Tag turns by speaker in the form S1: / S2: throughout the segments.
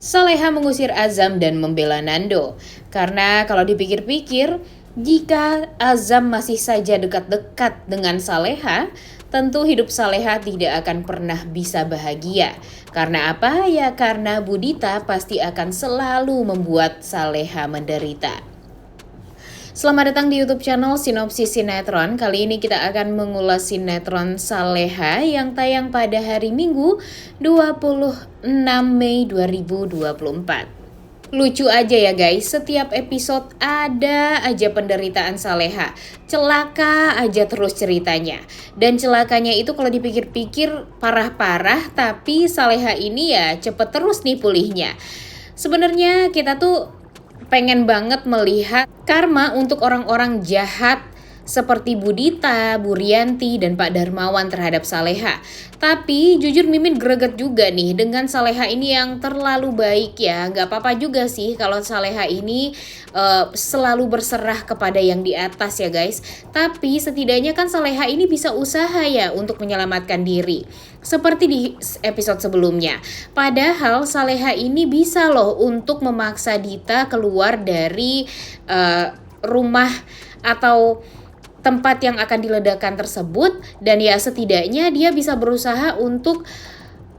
S1: Saleha mengusir Azam dan membela Nando. Karena kalau dipikir-pikir, jika Azam masih saja dekat-dekat dengan Saleha, tentu hidup Saleha tidak akan pernah bisa bahagia. Karena apa? Ya karena Budita pasti akan selalu membuat Saleha menderita. Selamat datang di YouTube channel Sinopsis Sinetron. Kali ini kita akan mengulas sinetron Saleha yang tayang pada hari Minggu 26 Mei 2024. Lucu aja ya guys, setiap episode ada aja penderitaan Saleha. Celaka aja terus ceritanya. Dan celakanya itu kalau dipikir-pikir parah-parah, tapi Saleha ini ya cepet terus nih pulihnya. Sebenarnya kita tuh pengen banget melihat karma untuk orang-orang jahat seperti Budita, Bu Rianti, dan Pak Darmawan terhadap Saleha. Tapi jujur Mimin greget juga nih dengan Saleha ini yang terlalu baik ya. Gak apa-apa juga sih kalau Saleha ini selalu berserah kepada yang di atas ya guys. Tapi setidaknya kan Saleha ini bisa usaha ya untuk menyelamatkan diri. Seperti di episode sebelumnya. Padahal Saleha ini bisa loh untuk memaksa Dita keluar dari rumah atau tempat yang akan diledakkan tersebut, dan ya setidaknya dia bisa berusaha untuk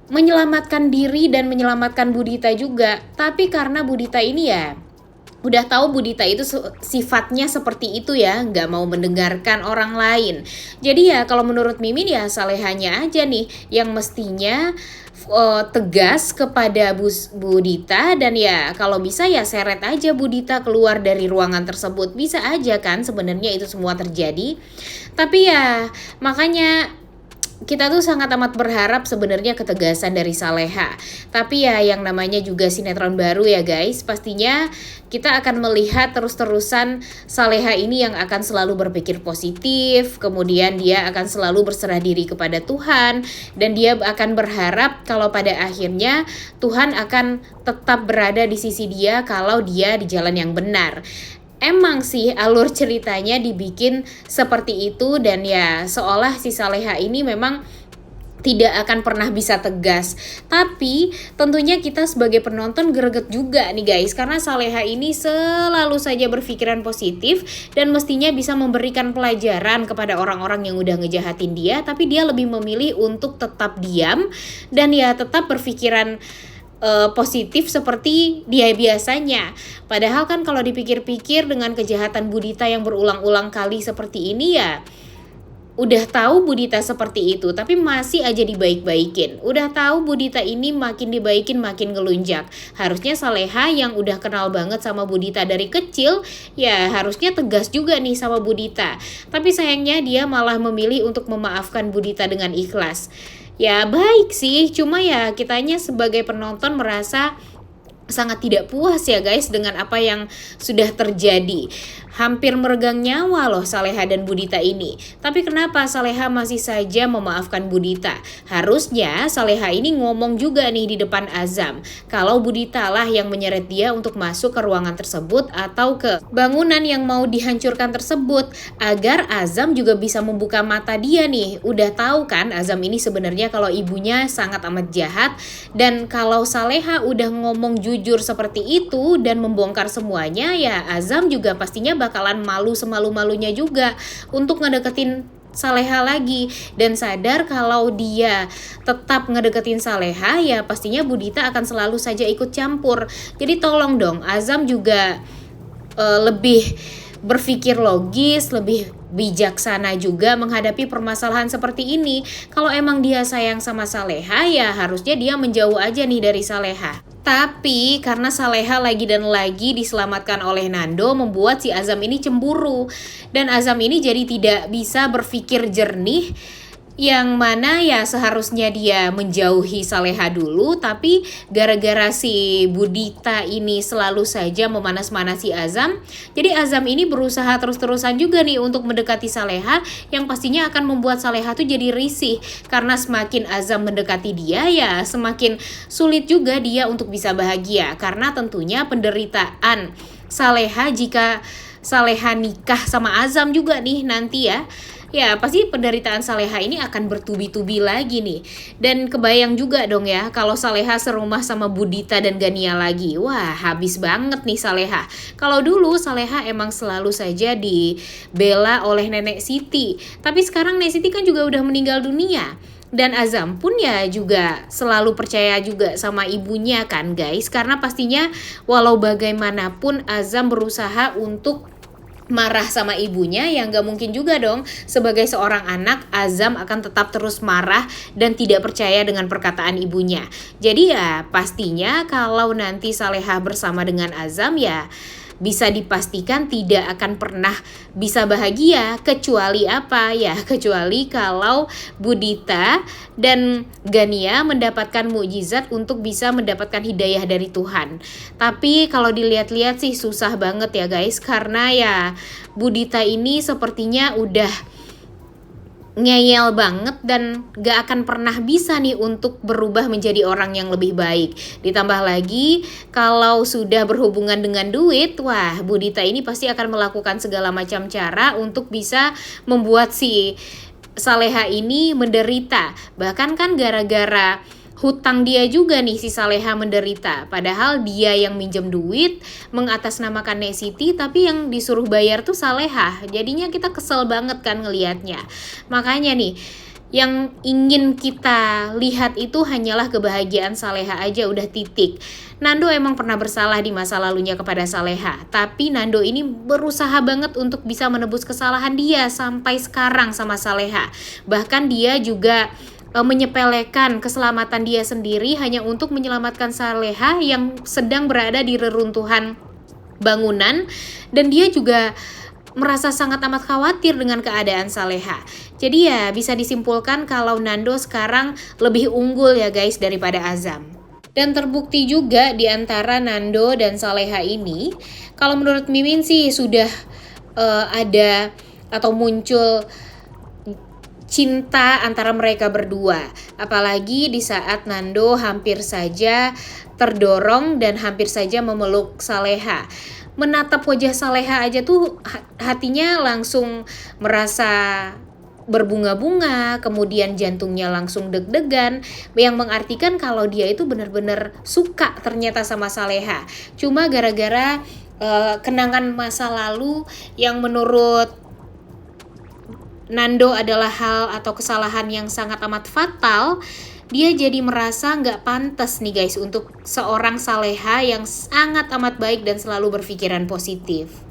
S1: menyelamatkan diri dan menyelamatkan Budita juga. Tapi karena Budita ini ya udah tahu Budita itu sifatnya seperti itu ya, nggak mau mendengarkan orang lain. Jadi ya kalau menurut Mimin ya Salehanya aja nih yang mestinya tegas kepada Budita, dan ya kalau bisa ya seret aja Budita keluar dari ruangan tersebut. Bisa aja kan sebenarnya itu semua terjadi. Tapi ya makanya kita tuh sangat amat berharap sebenarnya ketegasan dari Saleha. Tapi ya yang namanya juga sinetron baru ya guys, pastinya kita akan melihat terus-terusan Saleha ini yang akan selalu berpikir positif, kemudian dia akan selalu berserah diri kepada Tuhan, dan dia akan berharap kalau pada akhirnya Tuhan akan tetap berada di sisi dia kalau dia di jalan yang benar. Emang sih alur ceritanya dibikin seperti itu, dan ya seolah si Saleha ini memang tidak akan pernah bisa tegas. Tapi tentunya kita sebagai penonton greget juga nih guys, karena Saleha ini selalu saja berpikiran positif dan mestinya bisa memberikan pelajaran kepada orang-orang yang udah ngejahatin dia, tapi dia lebih memilih untuk tetap diam dan ya tetap berpikiran positif seperti dia biasanya. Padahal kan kalau dipikir-pikir dengan kejahatan Budita yang berulang-ulang kali seperti ini ya udah tahu Budita seperti itu tapi masih aja dibaik-baikin. Udah tahu Budita ini makin dibaikin makin ngelunjak. Harusnya Saleha yang udah kenal banget sama Budita dari kecil ya harusnya tegas juga nih sama Budita. Tapi sayangnya dia malah memilih untuk memaafkan Budita dengan ikhlas. Ya baik sih, cuma ya kitanya sebagai penonton merasa sangat tidak puas ya guys dengan apa yang sudah terjadi. Hampir meregang nyawa loh Saleha dan Budita ini. Tapi kenapa Saleha masih saja memaafkan Budita? Harusnya Saleha ini ngomong juga nih di depan Azam kalau Budita lah yang menyeret dia untuk masuk ke ruangan tersebut atau ke bangunan yang mau dihancurkan tersebut, agar Azam juga bisa membuka mata dia nih. Udah tahu kan Azam ini sebenarnya kalau ibunya sangat amat jahat, dan kalau Saleha udah ngomong jujur seperti itu dan membongkar semuanya ya Azam juga pastinya bakalan malu semalu-malunya juga untuk ngedeketin Saleha lagi, dan sadar kalau dia tetap ngedeketin Saleha ya pastinya Budita akan selalu saja ikut campur. Jadi tolong dong Azam juga lebih berpikir logis, lebih bijaksana juga menghadapi permasalahan seperti ini. Kalau emang dia sayang sama Saleha ya harusnya dia menjauh aja nih dari Saleha. Tapi karena Saleha lagi dan lagi diselamatkan oleh Nando membuat si Azam ini cemburu, dan Azam ini jadi tidak bisa berpikir jernih, yang mana ya seharusnya dia menjauhi Saleha dulu, tapi gara-gara si Budita ini selalu saja memanas-manasi Azam, jadi Azam ini berusaha terus-terusan juga nih untuk mendekati Saleha, yang pastinya akan membuat Saleha tuh jadi risih, karena semakin Azam mendekati dia ya semakin sulit juga dia untuk bisa bahagia, karena tentunya penderitaan Saleha jika Saleha nikah sama Azam juga nih nanti ya. ya pasti penderitaan Saleha ini akan bertubi-tubi lagi nih. Dan kebayang juga dong ya kalau Saleha serumah sama Budita dan Gania lagi. Wah, habis banget nih Saleha. Kalau dulu Saleha emang selalu saja dibela oleh Nenek Siti, tapi sekarang Nenek Siti kan juga udah meninggal dunia. Dan Azam pun ya juga selalu percaya juga sama ibunya kan guys. Karena pastinya walau bagaimanapun Azam berusaha untuk marah sama ibunya, yang gak mungkin juga dong sebagai seorang anak Azam akan tetap terus marah dan tidak percaya dengan perkataan ibunya. Jadi ya pastinya kalau nanti Saleha bersama dengan Azam ya bisa dipastikan tidak akan pernah bisa bahagia, kecuali apa ya, kecuali kalau Budita dan Gania mendapatkan mukjizat untuk bisa mendapatkan hidayah dari Tuhan. Tapi kalau dilihat-lihat sih susah banget ya guys, karena ya Budita ini sepertinya udah ngeyel banget dan gak akan pernah bisa nih untuk berubah menjadi orang yang lebih baik. Ditambah lagi kalau sudah berhubungan dengan duit, wah Budita ini pasti akan melakukan segala macam cara untuk bisa membuat si Saleha ini menderita. Bahkan kan gara-gara hutang dia juga nih si Saleha menderita. Padahal dia yang minjem duit, mengatasnamakan Nek Siti, tapi yang disuruh bayar tuh Saleha. Jadinya kita kesel banget kan ngelihatnya. Makanya nih, yang ingin kita lihat itu hanyalah kebahagiaan Saleha aja, udah titik. Nando emang pernah bersalah di masa lalunya kepada Saleha, tapi Nando ini berusaha banget untuk bisa menebus kesalahan dia sampai sekarang sama Saleha. Bahkan dia juga menyepelekan keselamatan dia sendiri hanya untuk menyelamatkan Saleha yang sedang berada di reruntuhan bangunan, dan dia juga merasa sangat amat khawatir dengan keadaan Saleha. Jadi ya bisa disimpulkan kalau Nando sekarang lebih unggul ya guys daripada Azam. Dan terbukti juga di antara Nando dan Saleha ini, kalau menurut Mimin sih sudah ada atau muncul cinta antara mereka berdua. Apalagi di saat Nando hampir saja terdorong dan hampir saja memeluk Saleha. Menatap wajah Saleha aja tuh hatinya langsung merasa berbunga-bunga, kemudian jantungnya langsung deg-degan, yang mengartikan kalau dia itu benar-benar suka ternyata sama Saleha. Cuma gara-gara kenangan masa lalu yang menurut Nando adalah hal atau kesalahan yang sangat amat fatal, dia jadi merasa nggak pantas nih guys untuk seorang Saleha yang sangat amat baik dan selalu berpikiran positif.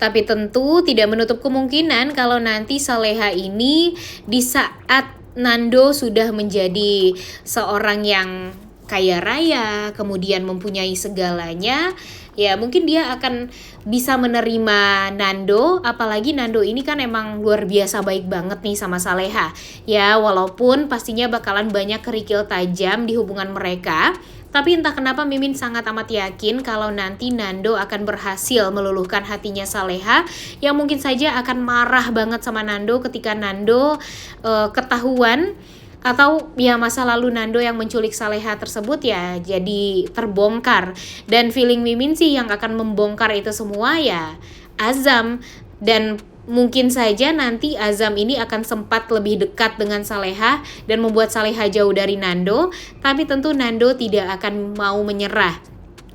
S1: Tapi tentu tidak menutup kemungkinan kalau nanti Saleha ini di saat Nando sudah menjadi seorang yang kaya raya, kemudian mempunyai segalanya, ya mungkin dia akan bisa menerima Nando. Apalagi Nando ini kan emang luar biasa baik banget nih sama Saleha. Ya walaupun pastinya bakalan banyak kerikil tajam di hubungan mereka, tapi entah kenapa Mimin sangat amat yakin kalau nanti Nando akan berhasil meluluhkan hatinya Saleha, yang mungkin saja akan marah banget sama Nando ketika Nando ketahuan atau ya masa lalu Nando yang menculik Saleha tersebut ya jadi terbongkar. Dan feeling Mimin sih yang akan membongkar itu semua ya Azam, dan mungkin saja nanti Azam ini akan sempat lebih dekat dengan Saleha dan membuat Saleha jauh dari Nando. Tapi tentu Nando tidak akan mau menyerah.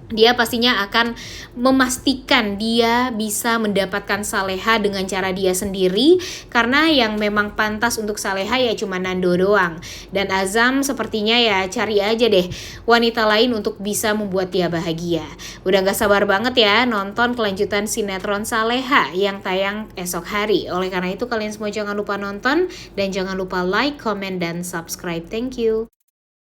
S1: Dia pastinya akan memastikan dia bisa mendapatkan Saleha dengan cara dia sendiri, karena yang memang pantas untuk Saleha ya cuma Nando doang. Dan Azam sepertinya ya cari aja deh wanita lain untuk bisa membuat dia bahagia. Udah gak sabar banget ya nonton kelanjutan sinetron Saleha yang tayang esok hari. Oleh karena itu kalian semua jangan lupa nonton dan jangan lupa like, comment, dan subscribe. Thank you.